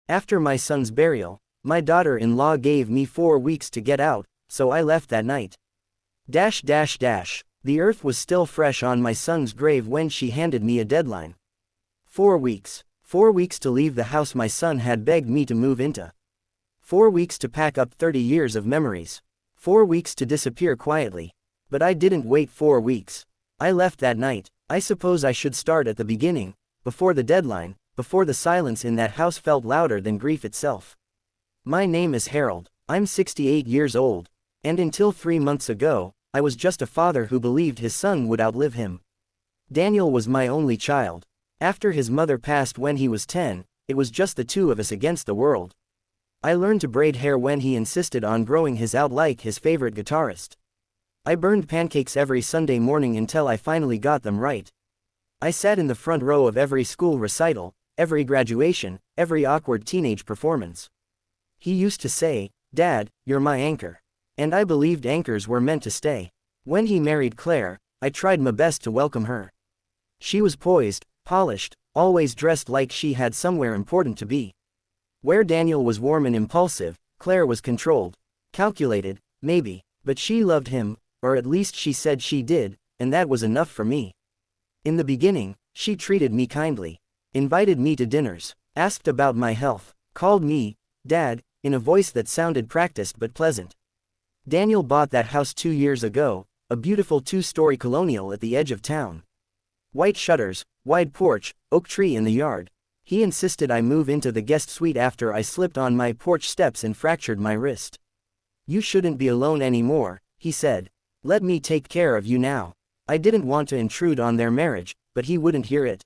After my son's burial, my daughter-in-law gave me 4 weeks to get out, so I left that night. The earth was still fresh on my son's grave when she handed me a deadline. 4 weeks. 4 weeks to leave the house my son had begged me to move into. 4 weeks to pack up 30 years of memories. 4 weeks to disappear quietly. But I didn't wait 4 weeks. I left that night. I suppose I should start at the beginning, before the deadline, before the silence in that house felt louder than grief itself. My name is Harold. I'm 68 years old. And until 3 months ago, I was just a father who believed his son would outlive him. Daniel was my only child. After his mother passed when he was 10, it was just the two of us against the world. I learned to braid hair when he insisted on growing his out like his favorite guitarist. I burned pancakes every Sunday morning until I finally got them right. I sat in the front row of every school recital, every graduation, every awkward teenage performance. He used to say, "Dad, you're my anchor." And I believed anchors were meant to stay. When he married Claire, I tried my best to welcome her. She was poised, polished, always dressed like she had somewhere important to be. Where Daniel was warm and impulsive, Claire was controlled. Calculated, maybe, but she loved him, or at least she said she did, and that was enough for me. In the beginning, she treated me kindly, invited me to dinners, asked about my health, called me Dad, in a voice that sounded practiced but pleasant. Daniel bought that house 2 years ago, a beautiful 2-story colonial at the edge of town. White shutters, wide porch, oak tree in the yard. He insisted I move into the guest suite after I slipped on my porch steps and fractured my wrist. "You shouldn't be alone anymore," he said. "Let me take care of you now." I didn't want to intrude on their marriage, but he wouldn't hear it.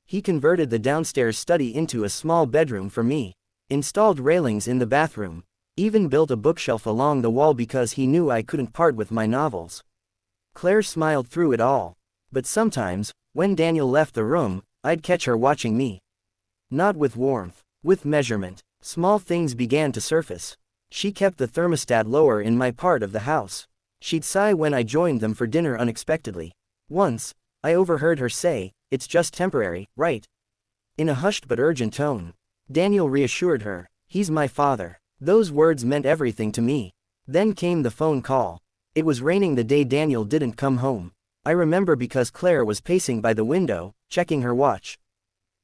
He converted the downstairs study into a small bedroom for me, installed railings in the bathroom, even built a bookshelf along the wall because he knew I couldn't part with my novels. Claire smiled through it all. But sometimes, when Daniel left the room, I'd catch her watching me. Not with warmth, with measurement. Small things began to surface. She kept the thermostat lower in my part of the house. She'd sigh when I joined them for dinner unexpectedly. Once, I overheard her say, "It's just temporary, right?" In a hushed but urgent tone. Daniel reassured her, "He's my father." Those words meant everything to me. Then came the phone call. It was raining the day Daniel didn't come home. I remember because Claire was pacing by the window, checking her watch.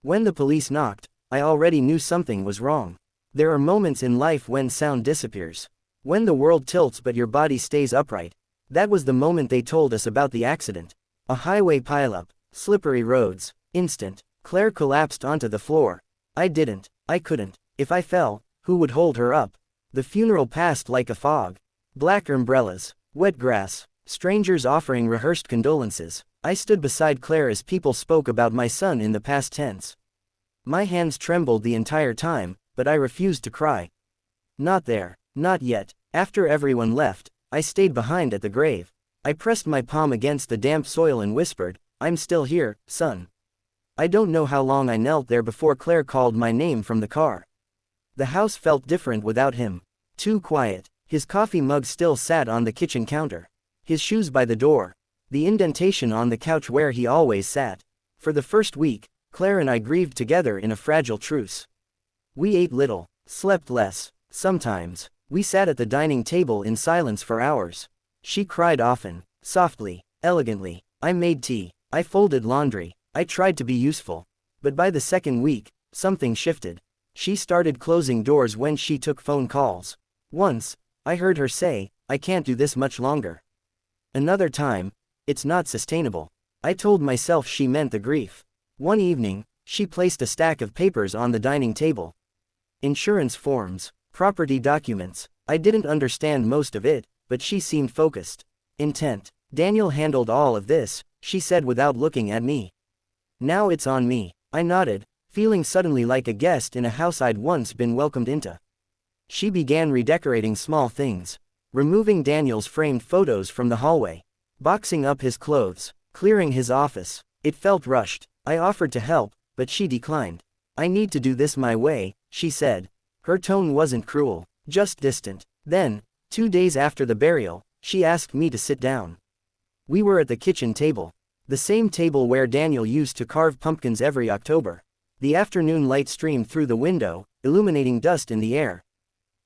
When the police knocked, I already knew something was wrong. There are moments in life when sound disappears. When the world tilts but your body stays upright. That was the moment they told us about the accident. A highway pileup, slippery roads, instant. Claire collapsed onto the floor. I didn't. I couldn't. If I fell, who would hold her up? The funeral passed like a fog. Black umbrellas, wet grass, strangers offering rehearsed condolences. I stood beside Claire as people spoke about my son in the past tense. My hands trembled the entire time, but I refused to cry. Not there. Not yet. After everyone left, I stayed behind at the grave. I pressed my palm against the damp soil and whispered, "I'm still here, son." I don't know how long I knelt there before Claire called my name from the car. The house felt different without him. Too quiet. His coffee mug still sat on the kitchen counter. His shoes by the door. The indentation on the couch where he always sat. For the first week, Claire and I grieved together in a fragile truce. We ate little, slept less. Sometimes, we sat at the dining table in silence for hours. She cried often, softly, elegantly. I made tea. I folded laundry. I tried to be useful. But by the second week, something shifted. She started closing doors when she took phone calls. Once, I heard her say, "I can't do this much longer." Another time, "It's not sustainable." I told myself she meant the grief. One evening, she placed a stack of papers on the dining table. Insurance forms, property documents. I didn't understand most of it, but she seemed focused, intent. "Daniel handled all of this," she said without looking at me. "Now it's on me." I nodded, feeling suddenly like a guest in a house I'd once been welcomed into. She began redecorating small things. Removing Daniel's framed photos from the hallway. Boxing up his clothes. Clearing his office. It felt rushed. I offered to help, but she declined. "I need to do this my way," she said. Her tone wasn't cruel, just distant. Then, 2 days after the burial, she asked me to sit down. We were at the kitchen table. The same table where Daniel used to carve pumpkins every October. The afternoon light streamed through the window, illuminating dust in the air.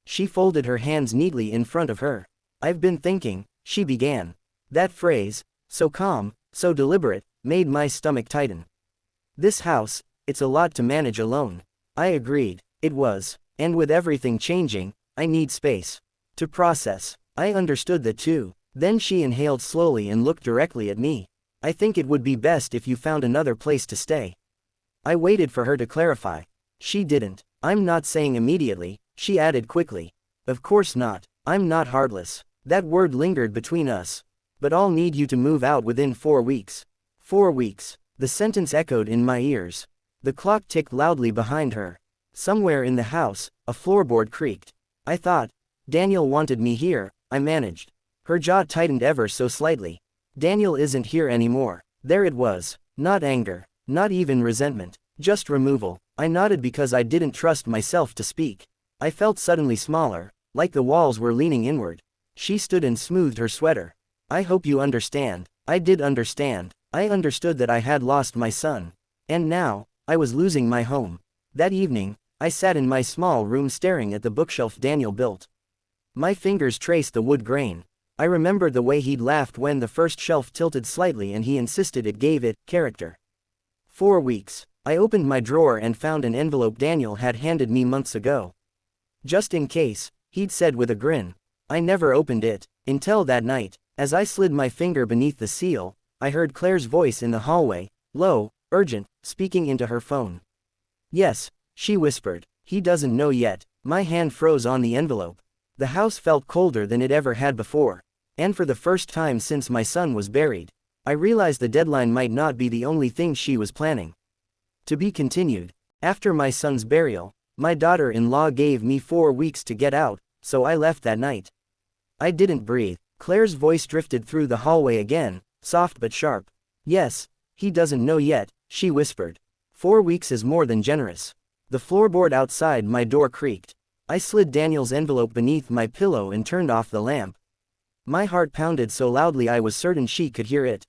She folded her hands neatly in front of her. "I've been thinking," she began. That phrase, so calm, so deliberate, made my stomach tighten. "This house, it's a lot to manage alone." I agreed. It was. And with everything changing, I need space to process. I understood that too. Then she inhaled slowly and looked directly at me. "I think it would be best if you found another place to stay." I waited for her to clarify. She didn't. "I'm not saying immediately," she added quickly. "Of course not. I'm not heartless." That word lingered between us. "But I'll need you to move out within 4 weeks. 4 weeks. The sentence echoed in my ears. The clock ticked loudly behind her. Somewhere in the house, a floorboard creaked. I thought. Daniel wanted me here, I managed. Her jaw tightened ever so slightly. Daniel isn't here anymore. There it was. Not anger. Not even resentment. Just removal. I nodded because I didn't trust myself to speak. I felt suddenly smaller, like the walls were leaning inward. She stood and smoothed her sweater. "I hope you understand." I did understand. I understood that I had lost my son. And now, I was losing my home. That evening, I sat in my small room staring at the bookshelf Daniel built. My fingers traced the wood grain. I remembered the way he'd laughed when the first shelf tilted slightly and he insisted it gave it character. 4 weeks. I opened my drawer and found an envelope Daniel had handed me months ago. "Just in case," he'd said with a grin. I never opened it, until that night. As I slid my finger beneath the seal, I heard Claire's voice in the hallway, low, urgent, speaking into her phone. "Yes," she whispered. "He doesn't know yet." My hand froze on the envelope. The house felt colder than it ever had before. And for the first time since my son was buried, I realized the deadline might not be the only thing she was planning. To be continued. After my son's burial, my daughter-in-law gave me 4 weeks to get out, so I left that night. I didn't breathe. Claire's voice drifted through the hallway again, soft but sharp. "Yes, he doesn't know yet," she whispered. 4 weeks is more than generous. The floorboard outside my door creaked. I slid Daniel's envelope beneath my pillow and turned off the lamp. My heart pounded so loudly I was certain she could hear it.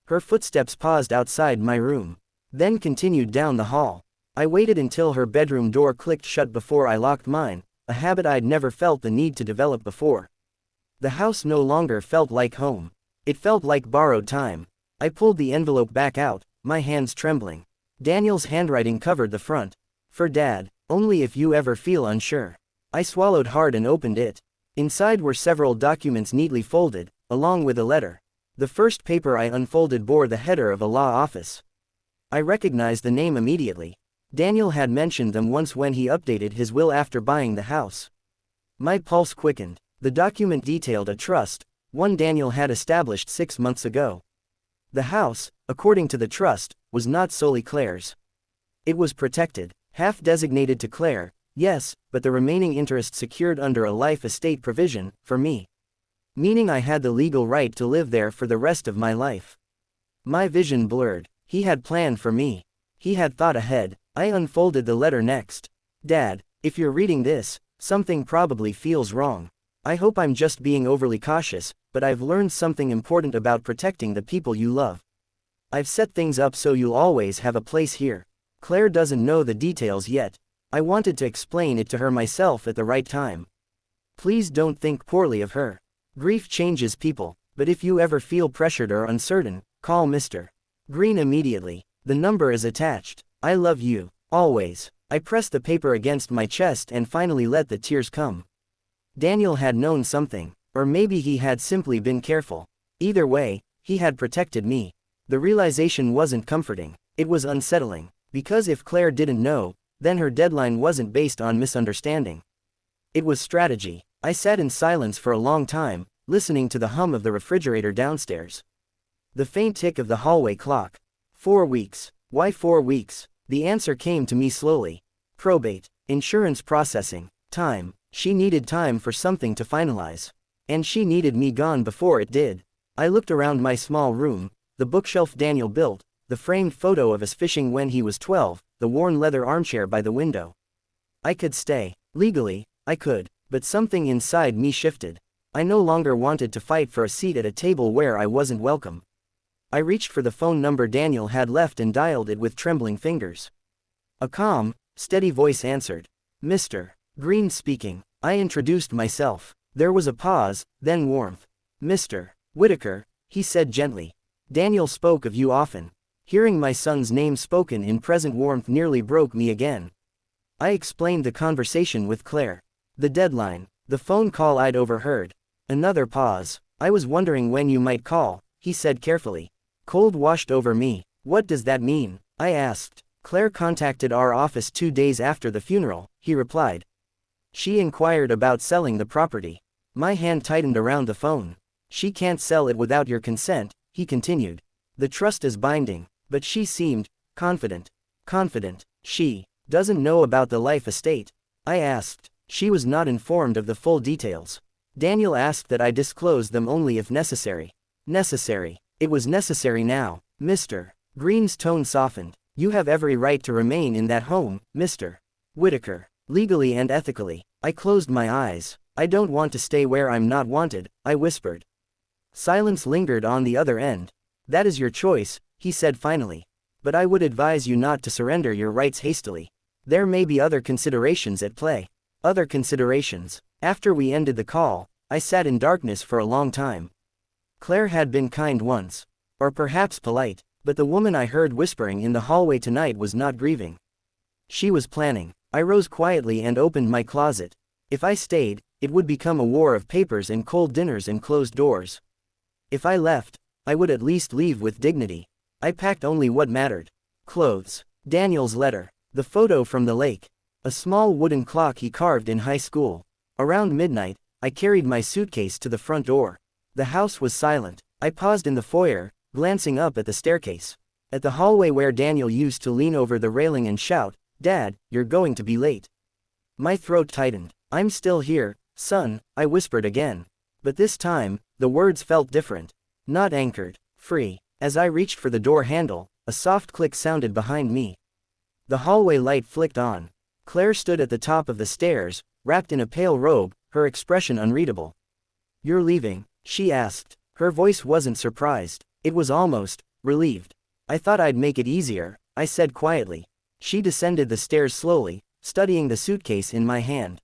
Her footsteps paused outside my room, then continued down the hall. I waited until her bedroom door clicked shut before I locked mine, a habit I'd never felt the need to develop before. The house no longer felt like home. It felt like borrowed time. I pulled the envelope back out, my hands trembling. Daniel's handwriting covered the front. "For Dad, only if you ever feel unsure." I swallowed hard and opened it. Inside were several documents neatly folded, along with a letter. The first paper I unfolded bore the header of a law office. I recognized the name immediately. Daniel had mentioned them once when he updated his will after buying the house. My pulse quickened. The document detailed a trust, one Daniel had established 6 months ago. The house, according to the trust, was not solely Claire's. It was protected, half designated to Claire, yes, but the remaining interest secured under a life estate provision, for me. Meaning I had the legal right to live there for the rest of my life. My vision blurred. He had planned for me. He had thought ahead. I unfolded the letter next. "Dad, if you're reading this, something probably feels wrong. I hope I'm just being overly cautious, but I've learned something important about protecting the people you love. I've set things up so you'll always have a place here. Claire doesn't know the details yet. I wanted to explain it to her myself at the right time. Please don't think poorly of her. Grief changes people, but if you ever feel pressured or uncertain, call Mr. Green immediately. The number is attached. I love you, always." I pressed the paper against my chest and finally let the tears come. Daniel had known something, or maybe he had simply been careful. Either way, he had protected me. The realization wasn't comforting, it was unsettling, because if Claire didn't know, then her deadline wasn't based on misunderstanding. It was strategy. I sat in silence for a long time, listening to the hum of the refrigerator downstairs. The faint tick of the hallway clock. 4 weeks. Why 4 weeks? The answer came to me slowly. Probate, insurance processing, time. She needed time for something to finalize. And she needed me gone before it did. I looked around my small room, the bookshelf Daniel built, the framed photo of us fishing when he was 12, the worn leather armchair by the window. I could stay. Legally, I could, but something inside me shifted. I no longer wanted to fight for a seat at a table where I wasn't welcome. I reached for the phone number Daniel had left and dialed it with trembling fingers. A calm, steady voice answered. Mr. Green speaking. I introduced myself. There was a pause, then warmth. Mr. Whitaker, he said gently. Daniel spoke of you often. Hearing my son's name spoken in present warmth nearly broke me again. I explained the conversation with Claire. The deadline. The phone call I'd overheard. Another pause. I was wondering when you might call, he said carefully. Cold washed over me. What does that mean? I asked. Claire contacted our office 2 days after the funeral, he replied. She inquired about selling the property. My hand tightened around the phone. She can't sell it without your consent, he continued. The trust is binding, but she seemed confident. Confident. She doesn't know about the life estate. I asked. She was not informed of the full details. Daniel asked that I disclose them only if necessary. Necessary. It was necessary now. Mr. Green's tone softened. You have every right to remain in that home, Mr. Whitaker. Legally and ethically. I closed my eyes. I don't want to stay where I'm not wanted, I whispered. Silence lingered on the other end. That is your choice, he said finally. But I would advise you not to surrender your rights hastily. There may be other considerations at play. Other considerations. After we ended the call, I sat in darkness for a long time. Claire had been kind once. Or perhaps polite. But the woman I heard whispering in the hallway tonight was not grieving. She was planning. I rose quietly and opened my closet. If I stayed, it would become a war of papers and cold dinners and closed doors. If I left, I would at least leave with dignity. I packed only what mattered. Clothes. Daniel's letter. The photo from the lake. A small wooden clock he carved in high school. Around midnight, I carried my suitcase to the front door. The house was silent. I paused in the foyer, glancing up at the staircase. At the hallway where Daniel used to lean over the railing and shout, "Dad, you're going to be late." My throat tightened. "I'm still here, son," I whispered again. But this time, the words felt different. Not anchored. Free. As I reached for the door handle, a soft click sounded behind me. The hallway light flicked on. Claire stood at the top of the stairs, wrapped in a pale robe, her expression unreadable. "You're leaving?" she asked. Her voice wasn't surprised. It was almost relieved. "I thought I'd make it easier," I said quietly. She descended the stairs slowly, studying the suitcase in my hand.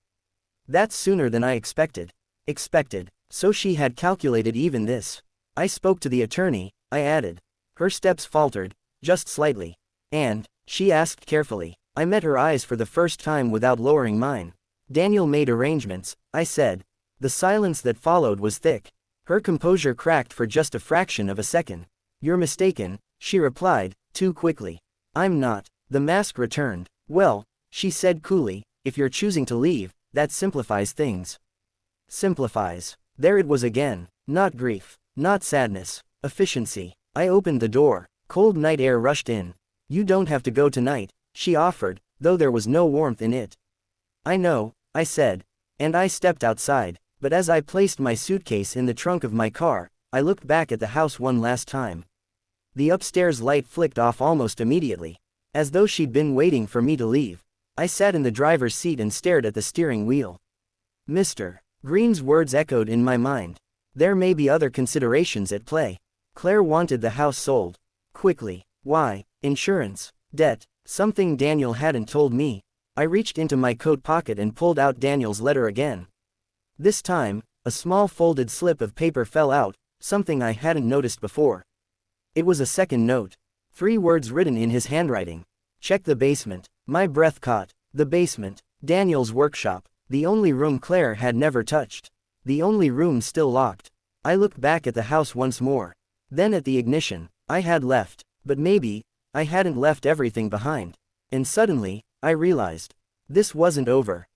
"That's sooner than I expected." Expected. So she had calculated even this. I spoke to the attorney, I added. Her steps faltered, just slightly. "And?" she asked carefully. I met her eyes for the first time without lowering mine. "Daniel made arrangements," I said. The silence that followed was thick. Her composure cracked for just a fraction of a second. "You're mistaken," she replied, too quickly. "I'm not." The mask returned. "Well," she said coolly, "if you're choosing to leave, that simplifies things." Simplifies. There it was again. Not grief. Not sadness. Efficiency. I opened the door. Cold night air rushed in. "You don't have to go tonight," she offered, though there was no warmth in it. "I know," I said. And I stepped outside. But as I placed my suitcase in the trunk of my car, I looked back at the house one last time. The upstairs light flicked off almost immediately. As though she'd been waiting for me to leave. I sat in the driver's seat and stared at the steering wheel. Mr. Green's words echoed in my mind. There may be other considerations at play. Claire wanted the house sold. Quickly. Why? Insurance. Debt. Something Daniel hadn't told me. I reached into my coat pocket and pulled out Daniel's letter again. This time, a small folded slip of paper fell out, something I hadn't noticed before. It was a second note. 3 words written in his handwriting. "Check the basement." My breath caught. The basement. Daniel's workshop. The only room Claire had never touched. The only room still locked. I looked back at the house once more. Then at the ignition. I had left. But maybe, I hadn't left everything behind. And suddenly, I realized. This wasn't over.